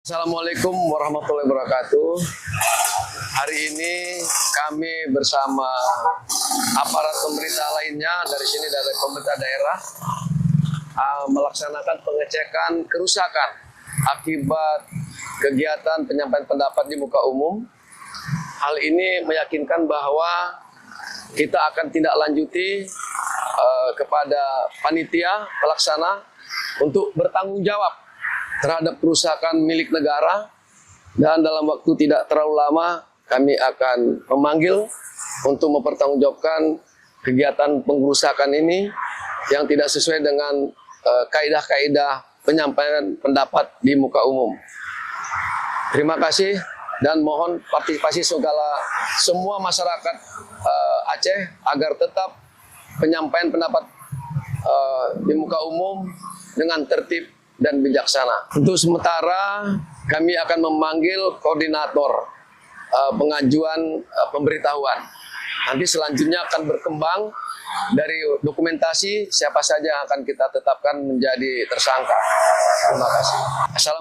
Assalamualaikum warahmatullahi wabarakatuh. Hari ini kami bersama aparat pemerintah lainnya dari sini, dari pemerintah daerah, melaksanakan pengecekan kerusakan akibat kegiatan penyampaian pendapat di muka umum. Hal ini meyakinkan bahwa kita akan tindak lanjuti kepada panitia pelaksana untuk bertanggung jawab terhadap kerusakan milik negara, dan dalam waktu tidak terlalu lama kami akan memanggil untuk mempertanggungjawabkan kegiatan pengrusakan ini yang tidak sesuai dengan kaidah-kaidah penyampaian pendapat di muka umum. Terima kasih dan mohon partisipasi semua masyarakat Aceh agar tetap penyampaian pendapat di muka umum dengan tertib dan bijaksana. Untuk sementara kami akan memanggil koordinator pengajuan pemberitahuan. Nanti selanjutnya akan berkembang dari dokumentasi siapa saja yang akan kita tetapkan menjadi tersangka. Terima kasih. Assalamualaikum.